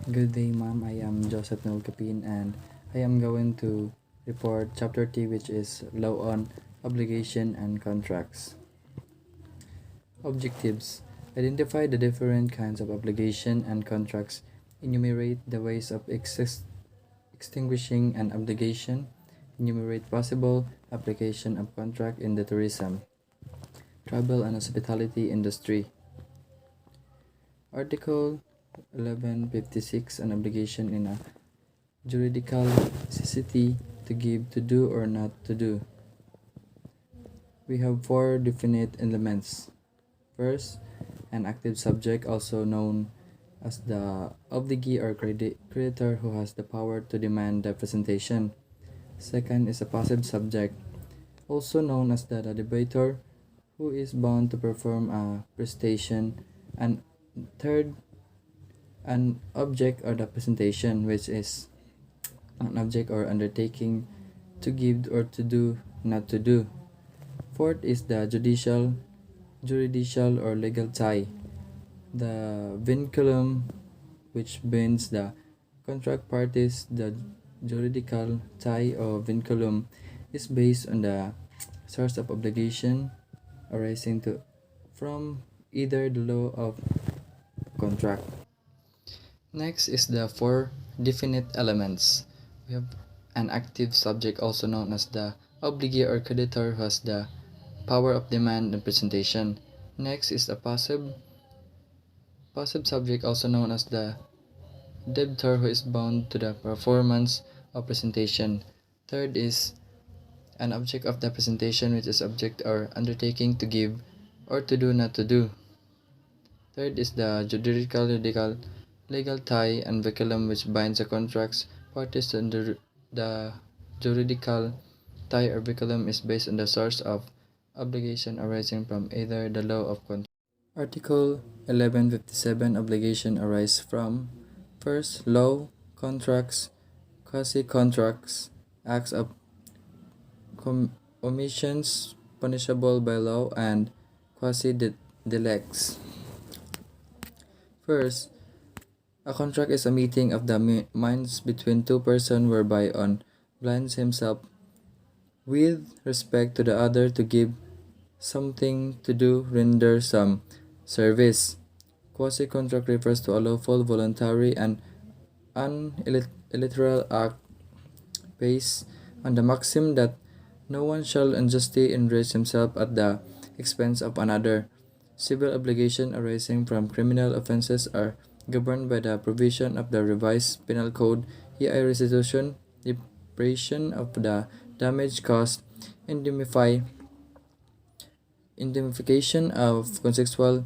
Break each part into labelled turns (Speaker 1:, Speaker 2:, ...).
Speaker 1: Good day, ma'am. I am Joseph Noel Capin, and I am going to report Chapter T, which is Law on Obligation and Contracts. Objectives: identify the different kinds of obligation and contracts, enumerate the ways of extinguishing an obligation, enumerate possible application of contract in the tourism, travel, and hospitality industry. Article 1156, an obligation in a juridical necessity to give, to do, or not to do. We have four definite elements. First, an active subject, also known as the obligee or creditor who has the power to demand the presentation. Second is a passive subject, also known as the debitor, who is bound to perform a prestation. And third, an object or the presentation, which is an object or undertaking to give or to do, not to do. Fourth is the judicial or legal tie, the vinculum, which binds the contract parties. The juridical tie or vinculum is based on the source of obligation arising from either the law of contract. Next is the four definite elements. We have an active subject, also known as the obligee or creditor, who has the power of demand and presentation. Next is a passive subject, also known as the debtor, who is bound to the performance of presentation. Third is an object of the presentation, which is object or undertaking to give or to do, not to do. Third is the juridical legal tie and vinculum, which binds the contracts parties, and the juridical tie or vinculum is based on the source of obligation arising from either the law of contract. Article 1157, obligation arise from: first, law, contracts, quasi-contracts, acts of omissions punishable by law, and quasi-delicts. First, a contract is a meeting of the minds between two persons whereby one binds himself with respect to the other to give something, to do, render some service. Quasi-contract refers to a lawful, voluntary, and unilateral act based on the maxim that no one shall unjustly enrich himself at the expense of another. Civil obligations arising from criminal offenses are governed by the provision of the revised penal code, i.e. restitution, reparation of the damage caused, indemnification of consequential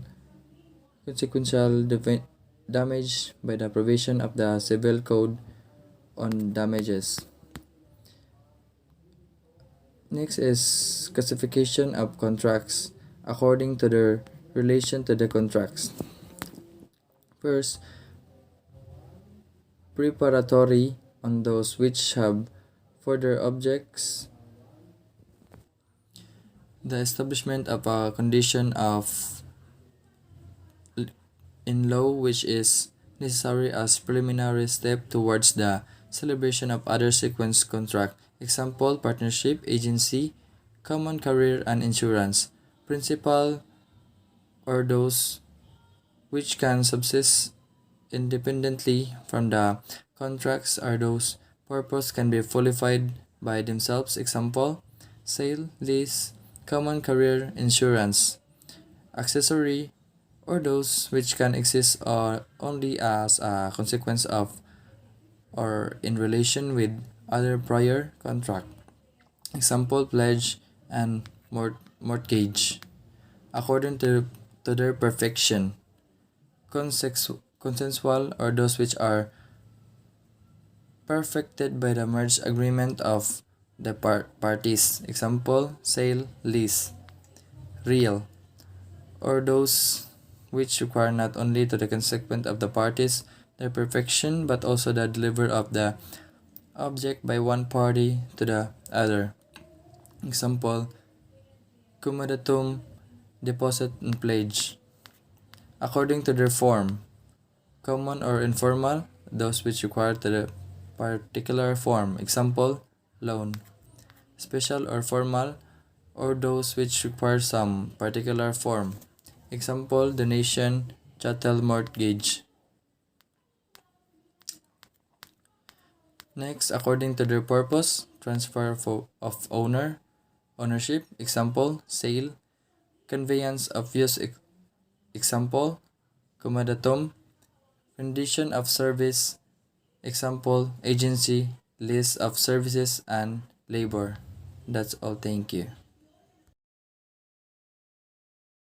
Speaker 1: damage by the provision of the civil code on damages. Next is classification of contracts according to their relation to the contracts. First, preparatory, on those which have for their objects the establishment of a condition of in law which is necessary as preliminary step towards the celebration of other sequence contract. Example: partnership, agency, common carrier, and insurance. Principal, or those which can subsist independently from the contracts, are those purpose can be fulfilled by themselves. Example: sale, lease, common carrier, insurance. Accessory, or those which can exist only as a consequence of or in relation with other prior contract. Example: pledge and mortgage. According to their perfection. Consensual, or those which are perfected by the merged agreement of the parties. Example: sale, lease. Real, or those which require not only to the consent of the parties their perfection, but also the delivery of the object by one party to the other. Example: comodatum, deposit, and pledge. According to their form: common or informal, those which require the particular form. Example, loan. Special or formal, or those which require some particular form. Example, donation, chattel mortgage. Next, according to their purpose, transfer of ownership. Example, sale, conveyance of use. Example, comodatum, rendition of service. Example, agency, list of services and labor. That's all. Thank you.